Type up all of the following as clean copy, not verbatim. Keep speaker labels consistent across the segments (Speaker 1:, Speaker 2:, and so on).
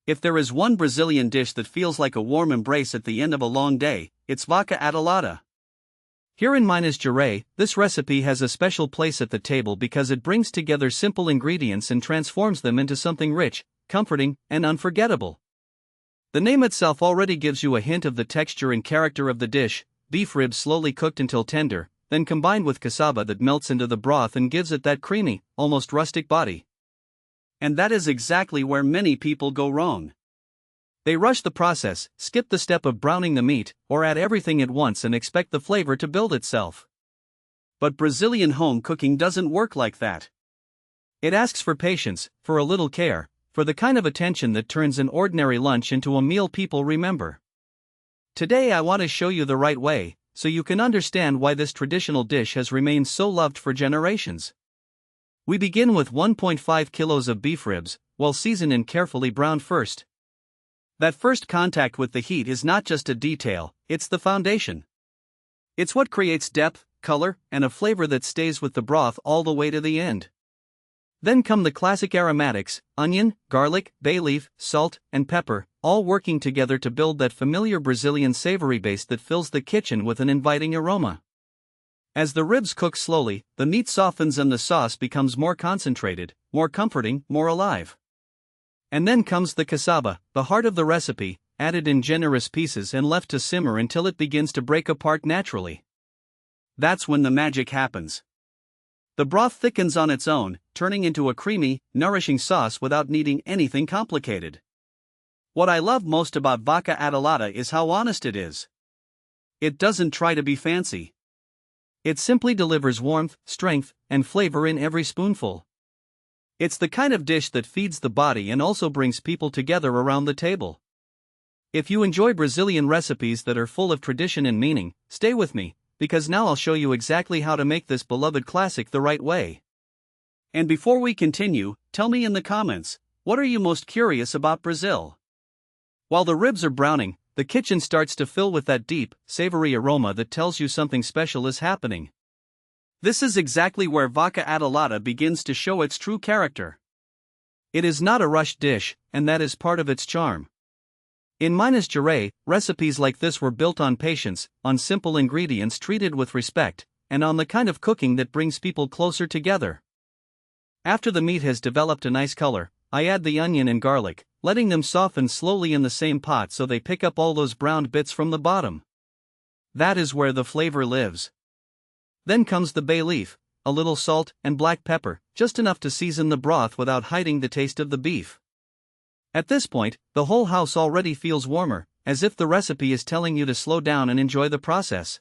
Speaker 1: If there is one Brazilian dish that feels like a warm embrace at the end of a long day, it's Vaca Atolada. Here in Minas Gerais, this recipe has a special place at the table because it brings together simple ingredients and transforms them into something rich, comforting, and unforgettable. The name itself already gives you a hint of the texture and character of the dish: beef ribs slowly cooked until tender, then combined with cassava that melts into the broth and gives it that creamy, almost rustic body. And that is exactly where many people go wrong. They rush the process, skip the step of browning the meat, or add everything at once and expect the flavor to build itself. But Brazilian home cooking doesn't work like that. It asks for patience, for a little care, for the kind of attention that turns an ordinary lunch into a meal people remember. Today I want to show you the right way, so you can understand why this traditional dish has remained so loved for generations. We begin with 1.5 kilos of beef ribs, well seasoned and carefully browned first. That first contact with the heat is not just a detail, it's the foundation. It's what creates depth, color, and a flavor that stays with the broth all the way to the end. Then come the classic aromatics: onion, garlic, bay leaf, salt, and pepper, all working together to build that familiar Brazilian savory base that fills the kitchen with an inviting aroma. As the ribs cook slowly, the meat softens and the sauce becomes more concentrated, more comforting, more alive. And then comes the cassava, the heart of the recipe, added in generous pieces and left to simmer until it begins to break apart naturally. That's when the magic happens. The broth thickens on its own, turning into a creamy, nourishing sauce without needing anything complicated. What I love most about Vaca Atolada is how honest it is. It doesn't try to be fancy. It simply delivers warmth, strength, and flavor in every spoonful. It's the kind of dish that feeds the body and also brings people together around the table. If you enjoy Brazilian recipes that are full of tradition and meaning, stay with me, because now I'll show you exactly how to make this beloved classic the right way. And before we continue, tell me in the comments, what are you most curious about Brazil? While the ribs are browning, the kitchen starts to fill with that deep, savory aroma that tells you something special is happening. This is exactly where Vaca Atolada begins to show its true character. It is not a rushed dish, and that is part of its charm. In Minas Gerais, recipes like this were built on patience, on simple ingredients treated with respect, and on the kind of cooking that brings people closer together. After the meat has developed a nice color, I add the onion and garlic, letting them soften slowly in the same pot so they pick up all those browned bits from the bottom. That is where the flavor lives. Then comes the bay leaf, a little salt and black pepper, just enough to season the broth without hiding the taste of the beef. At this point, the whole house already feels warmer, as if the recipe is telling you to slow down and enjoy the process.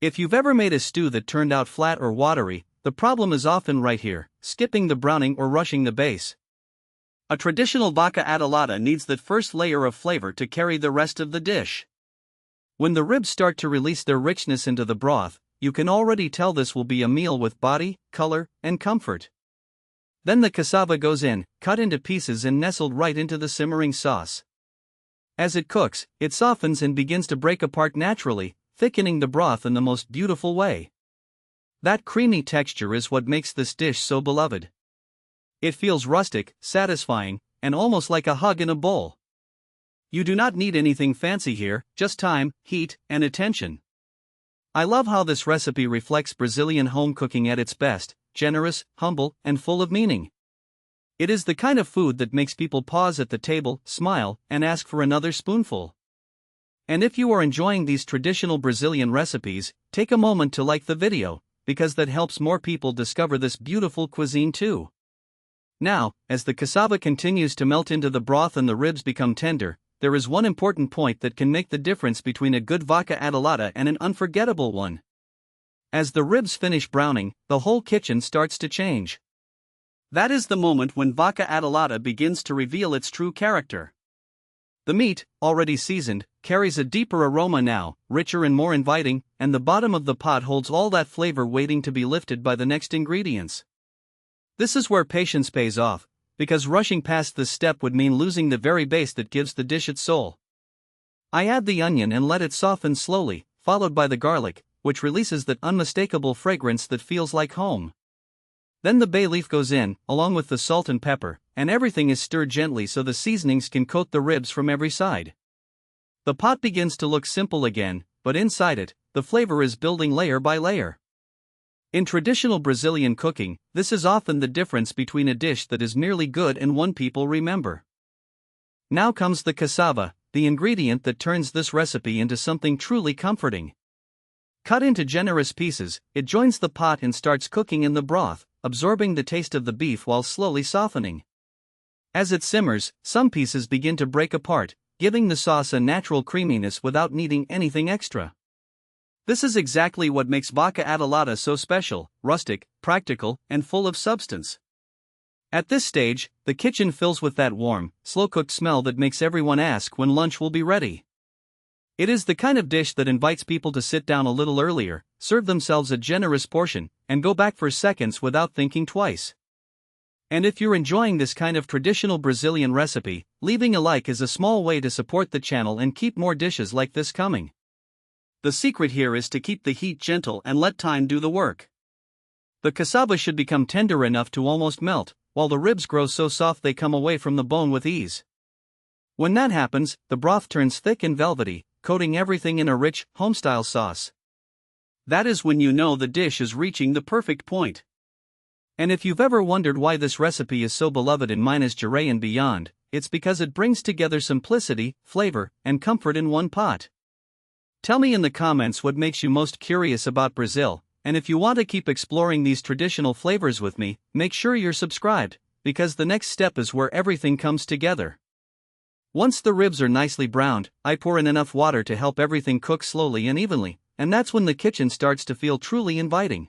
Speaker 1: If you've ever made a stew that turned out flat or watery, the problem is often right here: skipping the browning or rushing the base. A traditional Vaca Atolada needs that first layer of flavor to carry the rest of the dish. When the ribs start to release their richness into the broth, you can already tell this will be a meal with body, color, and comfort. Then the cassava goes in, cut into pieces and nestled right into the simmering sauce. As it cooks, it softens and begins to break apart naturally, thickening the broth in the most beautiful way. That creamy texture is what makes this dish so beloved. It feels rustic, satisfying, and almost like a hug in a bowl. You do not need anything fancy here, just time, heat, and attention. I love how this recipe reflects Brazilian home cooking at its best: generous, humble, and full of meaning. It is the kind of food that makes people pause at the table, smile, and ask for another spoonful. And if you are enjoying these traditional Brazilian recipes, take a moment to like the video, because that helps more people discover this beautiful cuisine too. Now, as the cassava continues to melt into the broth and the ribs become tender, there is one important point that can make the difference between a good Vaca Atolada and an unforgettable one. As the ribs finish browning, the whole kitchen starts to change. That is the moment when Vaca Atolada begins to reveal its true character. The meat, already seasoned, carries a deeper aroma now, richer and more inviting, and the bottom of the pot holds all that flavor waiting to be lifted by the next ingredients. This is where patience pays off, because rushing past this step would mean losing the very base that gives the dish its soul. I add the onion and let it soften slowly, followed by the garlic, which releases that unmistakable fragrance that feels like home. Then the bay leaf goes in, along with the salt and pepper, and everything is stirred gently so the seasonings can coat the ribs from every side. The pot begins to look simple again, but inside it, the flavor is building layer by layer. In traditional Brazilian cooking, this is often the difference between a dish that is merely good and one people remember. Now comes the cassava, the ingredient that turns this recipe into something truly comforting. Cut into generous pieces, it joins the pot and starts cooking in the broth, absorbing the taste of the beef while slowly softening. As it simmers, some pieces begin to break apart, giving the sauce a natural creaminess without needing anything extra. This is exactly what makes Vaca Atolada so special: rustic, practical, and full of substance. At this stage, the kitchen fills with that warm, slow-cooked smell that makes everyone ask when lunch will be ready. It is the kind of dish that invites people to sit down a little earlier, serve themselves a generous portion, and go back for seconds without thinking twice. And if you're enjoying this kind of traditional Brazilian recipe, leaving a like is a small way to support the channel and keep more dishes like this coming. The secret here is to keep the heat gentle and let time do the work. The cassava should become tender enough to almost melt, while the ribs grow so soft they come away from the bone with ease. When that happens, the broth turns thick and velvety, coating everything in a rich, home-style sauce. That is when you know the dish is reaching the perfect point. And if you've ever wondered why this recipe is so beloved in Minas Gerais and beyond, it's because it brings together simplicity, flavor, and comfort in one pot. Tell me in the comments what makes you most curious about Brazil, and if you want to keep exploring these traditional flavors with me, make sure you're subscribed, because the next step is where everything comes together. Once the ribs are nicely browned, I pour in enough water to help everything cook slowly and evenly, and that's when the kitchen starts to feel truly inviting.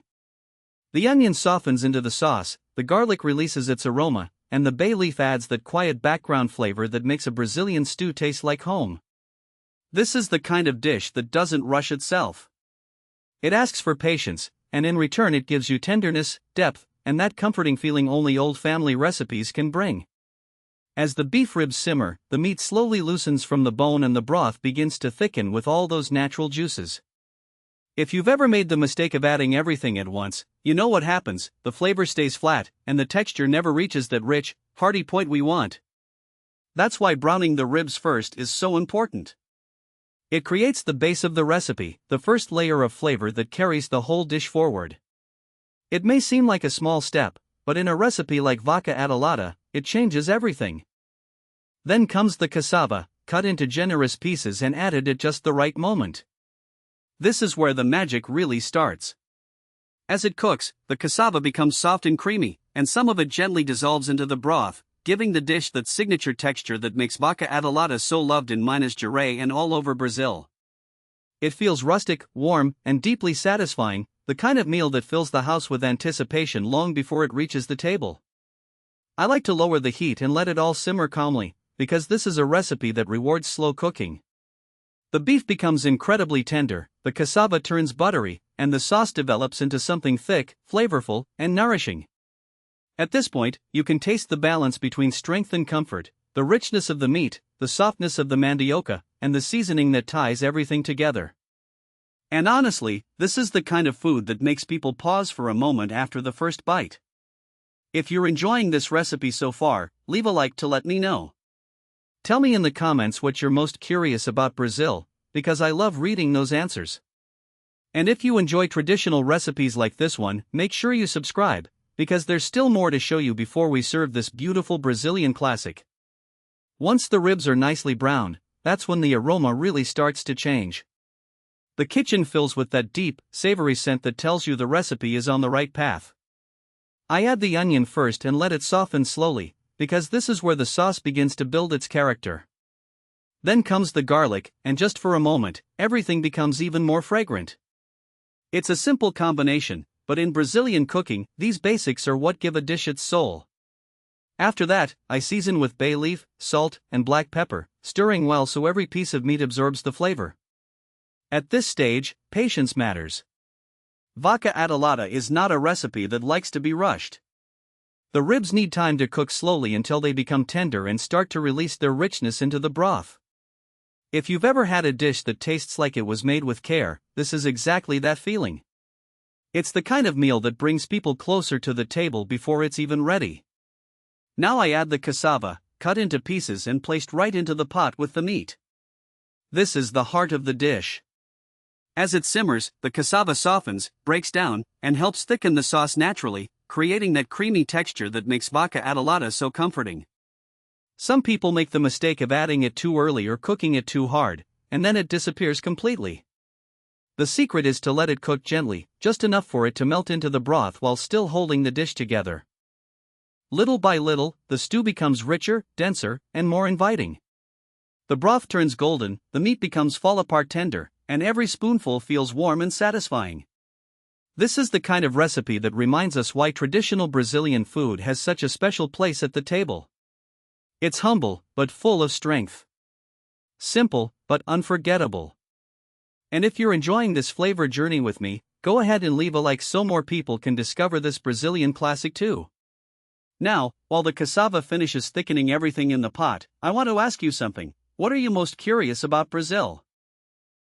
Speaker 1: The onion softens into the sauce, the garlic releases its aroma, and the bay leaf adds that quiet background flavor that makes a Brazilian stew taste like home. This is the kind of dish that doesn't rush itself. It asks for patience, and in return it gives you tenderness, depth, and that comforting feeling only old family recipes can bring. As the beef ribs simmer, the meat slowly loosens from the bone and the broth begins to thicken with all those natural juices. If you've ever made the mistake of adding everything at once, you know what happens: the flavor stays flat, and the texture never reaches that rich, hearty point we want. That's why browning the ribs first is so important. It creates the base of the recipe, the first layer of flavor that carries the whole dish forward. It may seem like a small step, but in a recipe like Vaca Atolada, it changes everything. Then comes the cassava, cut into generous pieces and added at just the right moment. This is where the magic really starts. As it cooks, the cassava becomes soft and creamy, and some of it gently dissolves into the broth, giving the dish that signature texture that makes Vaca Atolada so loved in Minas Gerais and all over Brazil. It feels rustic, warm, and deeply satisfying, the kind of meal that fills the house with anticipation long before it reaches the table. I like to lower the heat and let it all simmer calmly, because this is a recipe that rewards slow cooking. The beef becomes incredibly tender, the cassava turns buttery, and the sauce develops into something thick, flavorful, and nourishing. At this point, you can taste the balance between strength and comfort, the richness of the meat, the softness of the mandioca, and the seasoning that ties everything together. And honestly, this is the kind of food that makes people pause for a moment after the first bite. If you're enjoying this recipe so far, leave a like to let me know. Tell me in the comments what you're most curious about Brazil, because I love reading those answers. And if you enjoy traditional recipes like this one, make sure you subscribe, because there's still more to show you before we serve this beautiful Brazilian classic. Once the ribs are nicely browned, that's when the aroma really starts to change. The kitchen fills with that deep, savory scent that tells you the recipe is on the right path. I add the onion first and let it soften slowly, because this is where the sauce begins to build its character. Then comes the garlic, and just for a moment, everything becomes even more fragrant. It's a simple combination, but in Brazilian cooking, these basics are what give a dish its soul. After that, I season with bay leaf, salt, and black pepper, stirring well so every piece of meat absorbs the flavor. At this stage, patience matters. Vaca Atolada is not a recipe that likes to be rushed. The ribs need time to cook slowly until they become tender and start to release their richness into the broth. If you've ever had a dish that tastes like it was made with care, this is exactly that feeling. It's the kind of meal that brings people closer to the table before it's even ready. Now I add the cassava, cut into pieces and placed right into the pot with the meat. This is the heart of the dish. As it simmers, the cassava softens, breaks down, and helps thicken the sauce naturally, creating that creamy texture that makes Vaca Atolada so comforting. Some people make the mistake of adding it too early or cooking it too hard, and then it disappears completely. The secret is to let it cook gently, just enough for it to melt into the broth while still holding the dish together. Little by little, the stew becomes richer, denser, and more inviting. The broth turns golden, the meat becomes fall-apart tender, and every spoonful feels warm and satisfying. This is the kind of recipe that reminds us why traditional Brazilian food has such a special place at the table. It's humble, but full of strength. Simple, but unforgettable. And if you're enjoying this flavor journey with me, go ahead and leave a like so more people can discover this Brazilian classic too. Now, while the cassava finishes thickening everything in the pot, I want to ask you something. What are you most curious about Brazil?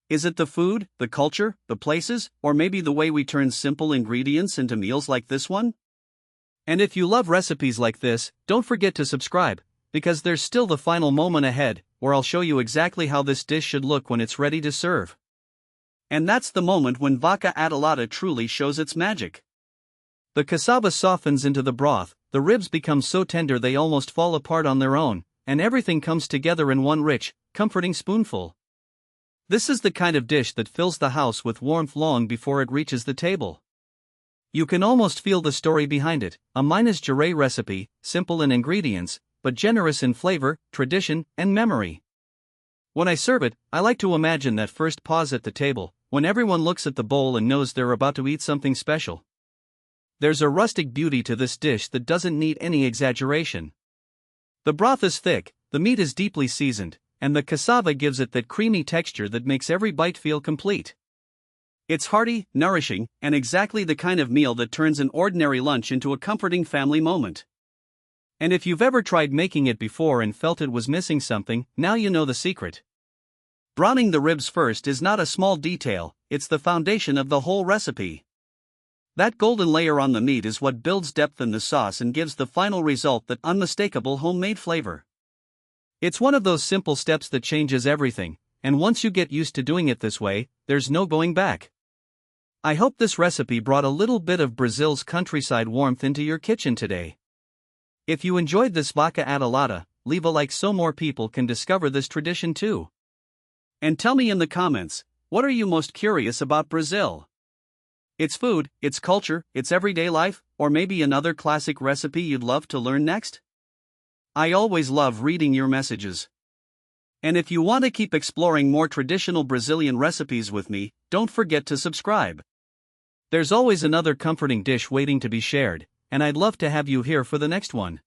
Speaker 1: Is it the food, the culture, the places, or maybe the way we turn simple ingredients into meals like this one? And if you love recipes like this, don't forget to subscribe, because there's still the final moment ahead, where I'll show you exactly how this dish should look when it's ready to serve. And that's the moment when Vaca Atolada truly shows its magic. The cassava softens into the broth, the ribs become so tender they almost fall apart on their own, and everything comes together in one rich, comforting spoonful. This is the kind of dish that fills the house with warmth long before it reaches the table. You can almost feel the story behind it, a Minas Gerais recipe, simple in ingredients, but generous in flavor, tradition, and memory. When I serve it, I like to imagine that first pause at the table, when everyone looks at the bowl and knows they're about to eat something special. There's a rustic beauty to this dish that doesn't need any exaggeration. The broth is thick, the meat is deeply seasoned, and the cassava gives it that creamy texture that makes every bite feel complete. It's hearty, nourishing, and exactly the kind of meal that turns an ordinary lunch into a comforting family moment. And if you've ever tried making it before and felt it was missing something, now you know the secret. Browning the ribs first is not a small detail, it's the foundation of the whole recipe. That golden layer on the meat is what builds depth in the sauce and gives the final result that unmistakable homemade flavor. It's one of those simple steps that changes everything, and once you get used to doing it this way, there's no going back. I hope this recipe brought a little bit of Brazil's countryside warmth into your kitchen today. If you enjoyed this Vaca Atolada, leave a like so more people can discover this tradition too. And tell me in the comments, what are you most curious about Brazil? Its food, its culture, its everyday life, or maybe another classic recipe you'd love to learn next? I always love reading your messages. And if you want to keep exploring more traditional Brazilian recipes with me, don't forget to subscribe. There's always another comforting dish waiting to be shared, and I'd love to have you here for the next one.